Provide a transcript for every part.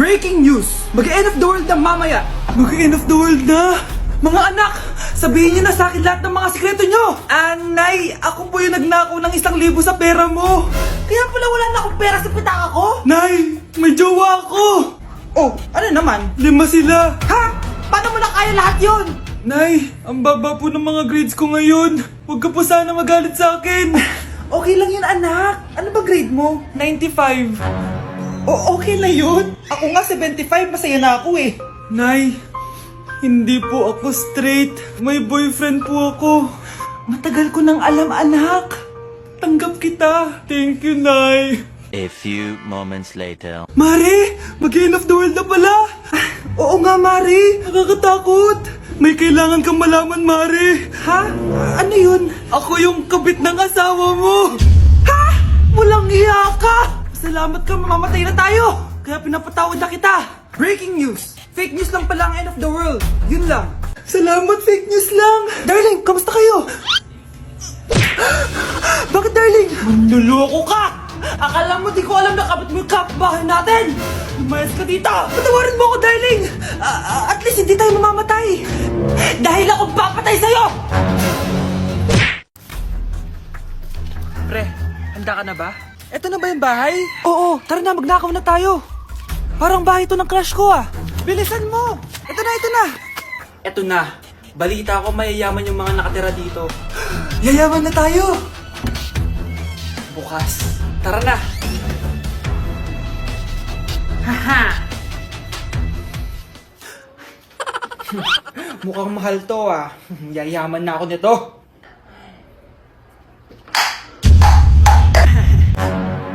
Breaking news! Mag-end of the world na mamaya! Mag-end of the world na? Mga anak, sabihin niyo na sa akin lahat ng mga sikreto niyo! Nay, ako po yung nagnakaw ng 1,000 sa pera mo! Kaya pala wala na akong pera sa pitaka ko? Nay, may jowa ako! Oh, ano naman? 5 sila! Ha? Paano mo na kaya lahat yun? Nay, ang baba po ng mga grades ko ngayon. Huwag ka po sana magalit sa akin. Okay lang yun, anak. Ano ba grade mo? 95. Okay na yun. Ako nga 75, masaya na ako eh. Nay, hindi po ako straight. May boyfriend po ako. Matagal ko nang alam, anak. Tanggap kita. Thank you, Nay. A few moments later. Mari, mag-end of the world na pala. Oo nga, Mari. Nakakatakot. May kailangan kang malaman, Mari. Ha? Ano yun? Ako yung kabit ng asawa mo. Ha? Walang iya ka. Salamat ka, mamamatay na tayo. Kaya pinapatawad na kita. Breaking news. Fake news lang pala ang end of the world. Yun lang. Salamat, fake news lang. Darling, kamusta kayo? Bakit, darling? Manluloko ka! Akala mo di ko alam na kapit mo yung kapbahay natin! Lumayas ka dito! Patawarin mo ako, darling! At least hindi tayo mamamatay! Dahil ako papatay sa'yo! Pre, handa ka na ba? Eto na ba yung bahay? Oo, tara na, magnakaw na tayo! Parang bahay to ng crush ko ah! Bilisan mo! Ito na, ito na! Eto na, balita ko mayayaman yung mga nakatira dito. Yayaman na tayo! Bukas. Tara na! Haha! Mukhang mahal to ah. Yayaman na ako nito.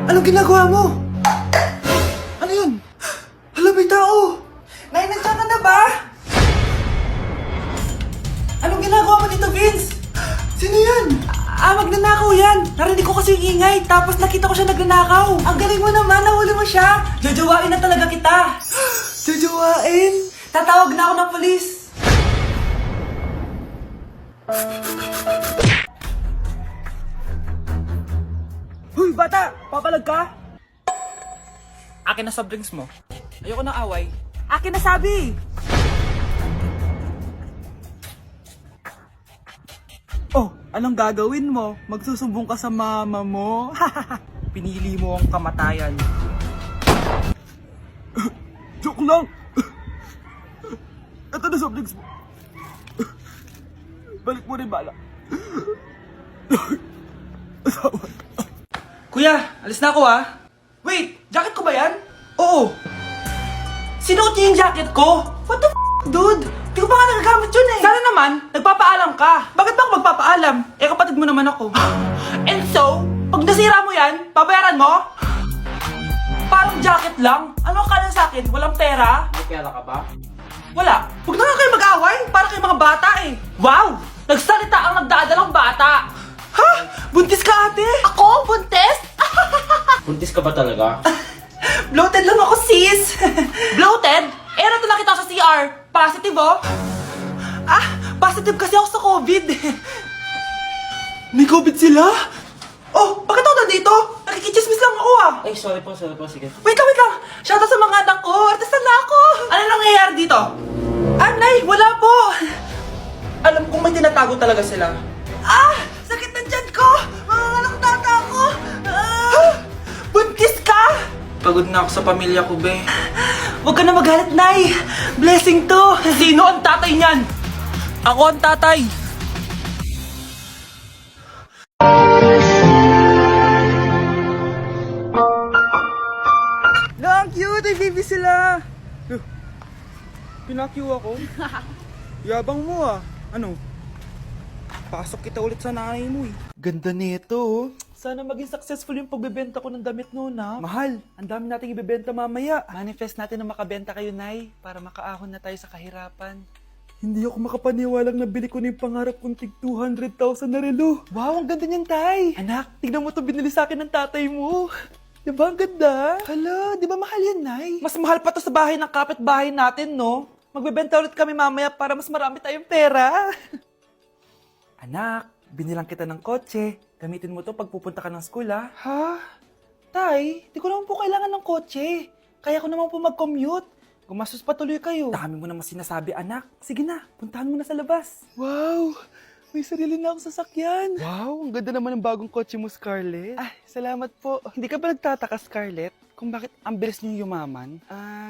Anong ginagawa mo? Ano yun? Hala, may tao! Nay, nandiyan ka na ba? Anong ginagawa mo dito, Vince? Sino yan? Magnanakaw yan! Narinig ko kasi yung ingay, tapos nakita ko siya nagnanakaw. Ang galing mo naman, nahuli mo siya. Jojowain na talaga kita. Jojowain? Tatawag na ako ng polis. Huy, bata! Papalag ka? Akin na soft drinks mo. Ayoko ng away. Akin na sabi! Oh, anong gagawin mo? Magsusumbong ka sa mama mo? Pinili mo ang kamatayan. Joke lang! Ito na soft drinks mo. Balik mo rin bala. Asawa. Kuya, alis na ako ah. Wait, jacket ko ba yan? Oo. Sinuot niya yung jacket ko? What the dude? Di ko pa nga nagagamit yun eh. Sana naman, nagpapaalam ka. Bakit ba ako magpapaalam? Eh, kapatid mo naman ako. And so, pag nasira mo yan, babayaran mo? Parang jacket lang. Ano ang kala sa akin? Walang pera? May pera ka ba? Wala. Huwag na nga kayo mag-away. Para kayo mga bata eh. Wow! Nagsalita ang nagdadalang bata. Ha? Buntis ka ate? Ako? Buntis? Buntis ka ba talaga? Bloated lang ako sis. Bloated? Eh, nato nakita ko sa CR. Positive oh. Positive kasi ako sa COVID. May COVID sila? Oh, bakit ako nandito? Nakikichismis lang ako ah. Ay, sorry po, sige. Wait lang. Shoutout sa mga anak ko. Artisan na ako. Ano nangyayari dito? Nay, wala po. Alam kong may tinatago talaga sila. Sakit ng tiyan ko. Mga tata ako. Buntis ka? Pagod na ako sa pamilya ko, be. Huwag ka na magalit, Nay. Blessing to. Sino ang tatay niyan? Ako ang tatay. Ang cute! Ay, baby sila! Pinakyu ako? Yabang mo ah. Ano? Pasok kita ulit sa nanay mo eh. Ganda nito oh. Sana maging successful yung pagbebenta ko ng damit noon ha. Mahal, ang dami nating ibebenta mamaya. Manifest natin na makabenta kayo, Nay, para makaahon na tayo sa kahirapan. Hindi ako makapaniwalang nabili ko na yung pangarap kong tig 200,000 na relo. Wow, ang ganda niyan, Tay. Anak, tignan mo to binili sa akin ng tatay mo. Diba ang ganda? Hala, di ba mahal yan, Nay? Mas mahal pa to sa bahay ng kapitbahay natin, no? Magbebenta ulit kami mamaya para mas marami tayong pera. Anak, binilang kita ng kotse. Gamitin mo to pag pupunta ka ng school, ha? Ha? Tay, di ko naman po kailangan ng kotse. Kaya ko naman po mag-commute. Gumastos pa tuloy kayo. Dami mo naman sinasabi, anak. Sige na, puntahan mo na sa labas. Wow! May sarili na akong sasakyan. Wow, ang ganda naman ng bagong kotse mo, Scarlett. Ay, salamat po. Hindi ka ba nagtataka, Scarlett, kung bakit ang bilis niyong yumaman?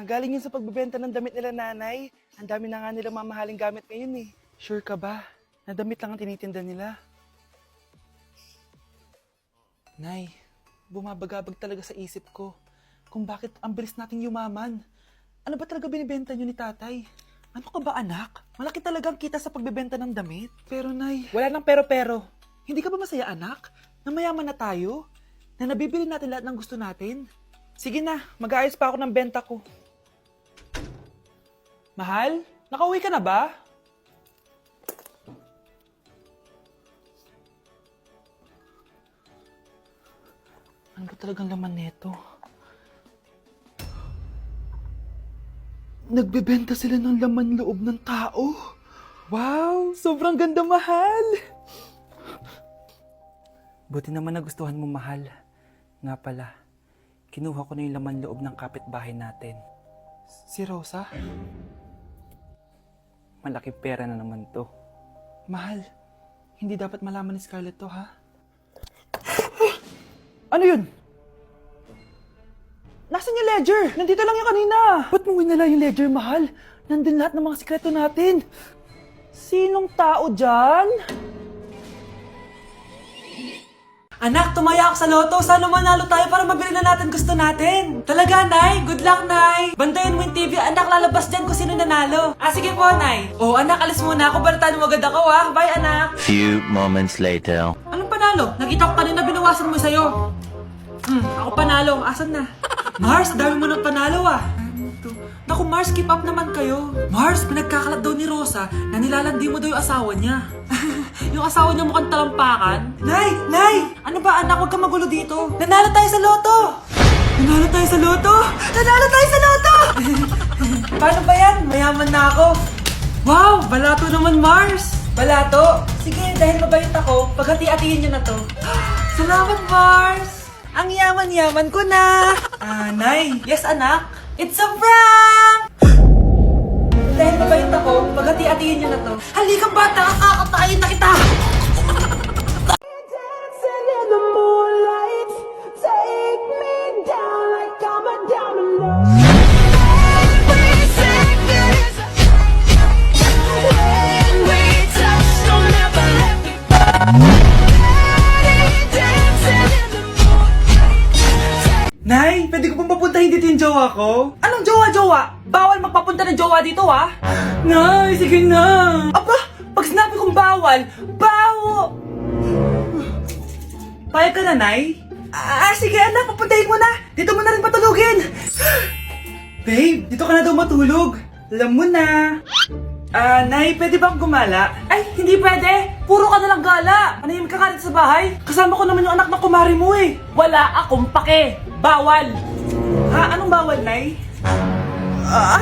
Galing yun sa pagbebenta ng damit nila, nanay. Ang dami na nga nila mamahaling gamit ngayon eh. Sure ka ba? Na damit lang ang tinitinda nila? Nay, bumabagabag talaga sa isip ko kung bakit ang bilis nating yumaman. Ano ba talaga binibenta niyo ni tatay? Ano ka ba, anak? Malaki talagang kita sa pagbebenta ng damit. Pero, Nay, wala nang pero-pero. Hindi ka ba masaya, anak? Na mayaman na tayo? Na nabibili natin lahat ng gusto natin? Sige na, mag-aayos pa ako ng benta ko. Mahal, nakauwi ka na ba? Ano ba talagang laman neto? Nagbebenta sila ng laman loob ng tao. Wow, sobrang ganda, mahal. Buti naman nagustuhan mo, mahal. Nga pala, kinuha ko na yung laman loob ng kapitbahay natin. Si Rosa? Malaki pera na naman to. Mahal, hindi dapat malaman ni Scarlett to, ha? Ano yun? Nasaan yung ledger? Nandito lang yung kanina. Ba't mo winala yung ledger, mahal? Nandun lahat ng mga sikreto natin. Sinong tao dyan? Anak, tumaya ako sa loto. Sana manalo tayo para mabili na natin gusto natin. Talaga, Nay? Good luck, Nay. Bantayan mo yung TV. Anak, lalabas dyan kung sino nanalo. Sige po, Nay. Anak, alis muna ako. Balitaan mo agad ako, ha? Bye, anak. Few moments later. Anong panalo? Nakita ko kanina binawasan mo sa'yo. Ako panalo. Asan na? Mars, dami mo ng panalo, ah. Naku, Mars, keep up naman kayo. Mars, pinagkakalat daw ni Rosa na nilalandi mo daw yung asawa niya. Yung asawa niya mukhang talampakan. Nay! Ano ba, anak? Huwag ka magulo dito. Nanalo tayo sa loto! Nanalo tayo sa loto! Nanalo tayo sa loto! Paano ba yan? Mayaman na ako. Wow, balato naman, Mars. Balato? Sige, dahil mabait ako, paghati-hatiin niyo na to. Salamat, Mars. Ang yaman-yaman ko na. Nay. Yes, anak. It's a prank! Dahil mabait ako, paghati-hatiin niyo na to. Halika, bata! Kakatayin na kita! Dancing in the moonlight, take me down like I'm a down and low. Every second is a when we touch, don't ever let me go. Dancing in the moonlight. Nay, pwede ko pong papuntahin dito yung jowa ko? Anong jowa-jowa? Bawal magpapunta ng jowa dito, ha? Nay, sige na! Aba, pag sinabi kong bawal, bawo! Payag ka na, Nay? Sige anak, papuntahin mo na! Dito mo na rin patulugin! Babe, dito ka na daw matulog. Alam mo na. Nay, pwede bang gumala? Ay, hindi pwede! Puro ka na lang gala! Manahimik ka dito sa bahay? Kasama ko naman yung anak ng kumari mo eh! Wala akong pake! Bawal! Anong bawal, Nay?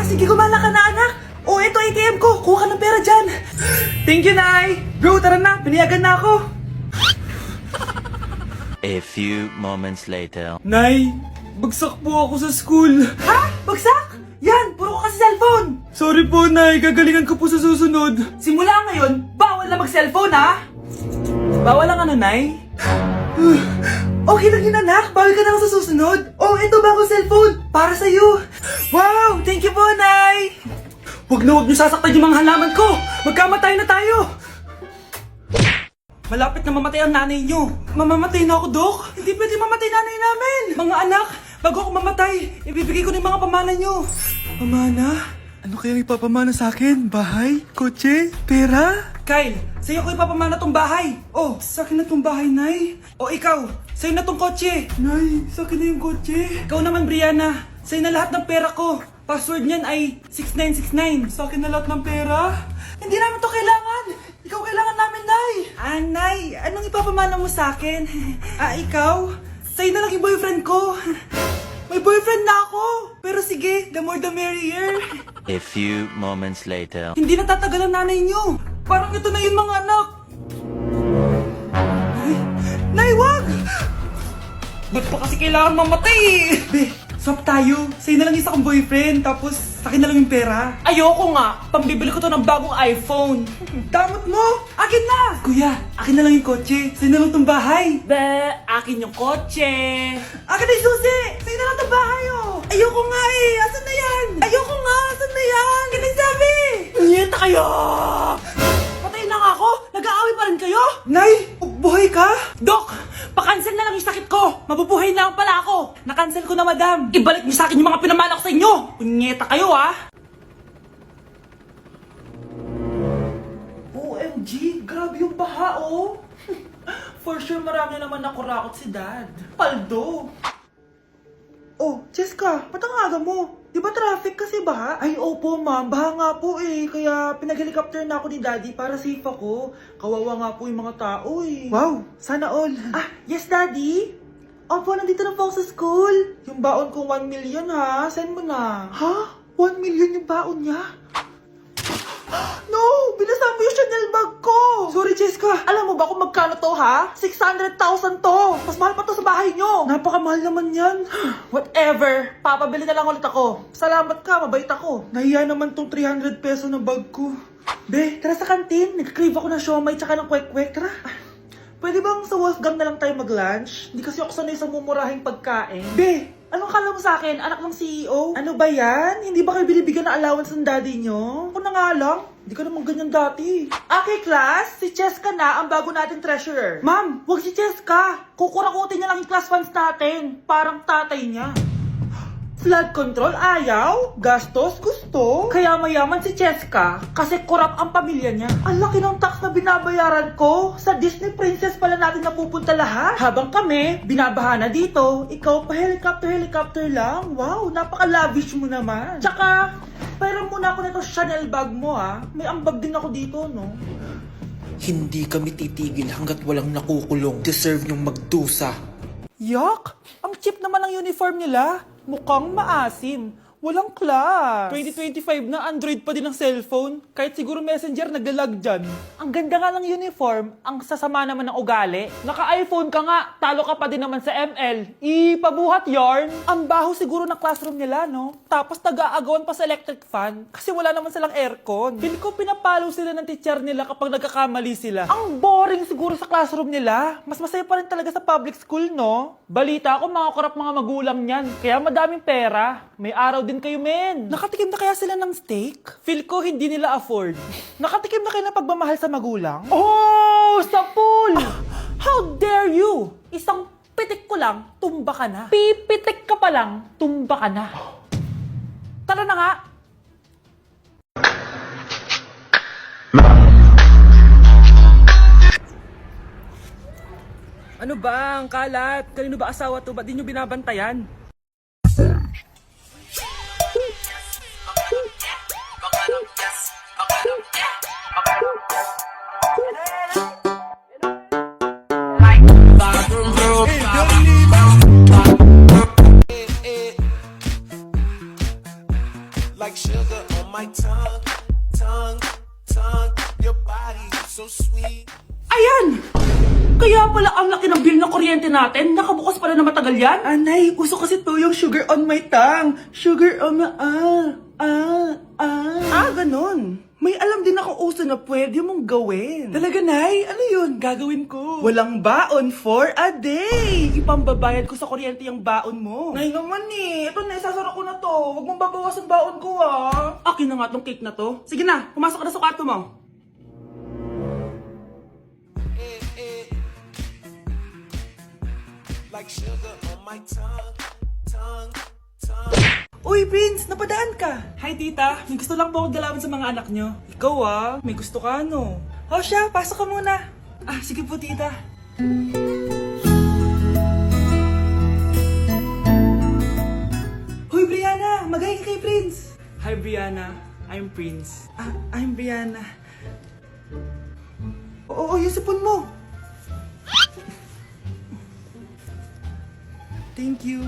Sige, gumala ka na, anak! Ito ATM ko! Kuha ka ng pera dyan! Thank you, Nay! Bro, tara na! Piniyagan na ako! A few moments later. Nay, bagsak po ako sa school. Ha? Bagsak? Yan, puro ka kasi cellphone. Sorry po, Nay. Gagalingan ko po sa susunod. Simula ngayon, bawal na mag-cellphone, ha? Bawal lang ano, Nay? Okay lang yun, anak. Bawal ka na lang sa susunod. Ito bagong cellphone. Para sa'yo. Wow, thank you po, Nay. Huwag niyo sasaktan yung mga halaman ko. Magkamatay na tayo. Malapit na mamatay ang nanay niyo. Mamamatay na ako, Dok. Hindi pwede mamatay nanay namin. Mga anak, bago ako mamatay, ibibigay ko na yung mga pamana niyo. Pamana? Ano kaya ipapamana sa akin? Bahay? Kotse? Pera? Kyle, sa'yo ko ipapamana tong bahay. Sa akin na tong bahay, Nay. Ikaw, sa'yo na tong kotse. Nay, sa akin na yung kotse. Ikaw naman, Brianna, sa'yo na lahat ng pera ko. Password niyan ay 6969. Sa akin na lahat ng pera. Hindi namin to kailangan. Ikaw kailangan namin, Nay. Nay, anong ipapamana mo sa akin? Ikaw? Sa'yo na lang yung boyfriend ko. May boyfriend na ako. Pero sige, the more the merrier. A few moments later. Hindi natatagal ang nanay niyo. Parang ito na yung mga anak. Nay, wag! Ba't pa kasi kailangan mamatay? Be, Swap tayo. Sa'yo na lang isa kong boyfriend, tapos sa akin na lang yung pera. Ayoko nga. Pambibili ko to ng bagong iPhone. Damot mo! Akin na! Kuya, akin na lang yung kotse. Sa'yo na lang tong bahay. Be, akin yung kotse. Akin na yung susi! Sa'yo na lang tong bahay, oh! Ayoko nga eh! Asan na yan? Ayoko nga! Asan na yan? Akin na yung sabi! Niyeta kayo! Patay na nga ako! Nag-aaway pa rin kayo? Nay! Buhay ka? Dok! Pa-cancel na lang yung sakit ko! Mabubuhay na lang pala ako! Na-cancel ko na, madam! Ibalik niyo sa akin yung mga pinamala ko sa inyo! Punyeta kayo, ah! OMG! Grabe yung baha, oh! For sure, marami naman nakurakot si Dad. Paldo! Oh, Cheska, ba't ang aga mo? Di ba traffic kasi baha? Ay, opo ma'am, baha nga po eh. Kaya pinag-helicopter na ako ni Daddy para safe ako. Kawawa nga po yung mga tao eh. Wow, sana all. Ah, yes Daddy? Opo, nandito na po ako sa school. Yung baon ko 1 million ha, send mo na. Ha? 1 million yung baon niya? No! Binasa mo yung Chanel bag ko! Sorry, Cheska. Alam mo ba kung magkano to, ha? 600,000 to! Mas mahal pa to sa bahay nyo! Napakamahal naman yan. Whatever. Papabili na lang ulit ako. Salamat ka, mabait ako. Nahiya naman tong 300 peso ng bag ko. Be, tara sa kantin. Nag-crave ako ng siomay tsaka ng kwek-kwek. Tara. Pwede bang sa Wolfgang na lang tayo mag-lunch? Hindi kasi ako sanay sa mumurahing pagkain. Be, anong kala mo sa akin? Anak ng CEO? Ano ba yan? Hindi ba kayo binibigyan ng allowance ng daddy nyo? Ako na nga lang. Hindi ka naman ganyan dati. Okay, class. Si Cheska na ang bago nating treasurer. Ma'am, wag si Cheska. Kukurakutin niya lang yung class funds natin. Parang tatay niya. Flood control, ayaw. Gastos, gusto. Kaya mayaman si Cheska kasi korap ang pamilya niya. Ang laki ng tax na binabayaran ko. Sa Disney Princess pala natin napupunta lahat. Habang kami, binabaha na dito. Ikaw pa helicopter lang. Wow, napaka-lavish mo naman. Tsaka, pera muna ako nito Chanel bag mo ha. May ambag din ako dito, no? Hindi kami titigil hanggat walang nakukulong. Deserve nyong magdusa. Yak! Ang cheap naman ang uniform nila. Mukhang maasim. Walang class. 2025 na Android pa din ang cellphone. Kahit siguro Messenger naglalag dyan. Ang ganda nga ng uniform. Ang sasama naman ng ugali. Naka-iPhone ka nga. Talo ka pa din naman sa ML. Ipabuhat yarn. Ang baho siguro ng classroom nila, no? Tapos nag-aagawan pa sa electric fan. Kasi wala naman silang aircon. Pili ko pinapalo sila ng teacher nila kapag nagkakamali sila. Ang boring siguro sa classroom nila. Mas masaya pa rin talaga sa public school, no? Balita ko mga korap mga magulang niyan. Kaya madaming pera. May araw din kayo, men. Nakatikim na kaya sila ng steak? Feel ko hindi nila afford. Nakatikim na kayo ng pagmamahal sa magulang? Oh! Sa pool! How dare you? Isang pitik ko lang, tumba ka na. Pipitik ka pa lang, tumba ka na. Tara na nga. Ano ba ang kalat? Kanino ba asawa to? Ba't di nyo binabantayan? Like sugar on my tongue, your body so sweet. Ayan! Kaya pala ang laki ng bill ng kuryente natin. Nakabukas pala na matagal yan. Anay, uso kasi to yung sugar on my tongue. Sugar on my... ganun. May alam din ako uso na pwede mong gawin. Talaga, Nay? Ano yun? Gagawin ko. Walang baon for a day. Ipambabayad ko sa kuryente yung baon mo. Nay naman eh. Ito na, isasara ko na to. Huwag mong babawasan baon ko ah. Akin na nga tong cake na to. Sige na, pumasok ka na sa kwarto mo. Like sugar on my tongue. Uy, Prince! Napadaan ka! Hi, tita! May gusto lang po akong dalawin sa mga anak nyo. Ikaw may gusto ka, no? O siya, pasok ka muna. Ah, sige po, tita. Hoy, Brianna! Magay ka kay Prince! Hi, Brianna. I'm Prince. Ah, I'm Brianna. Oo, yung sipon mo! Thank you.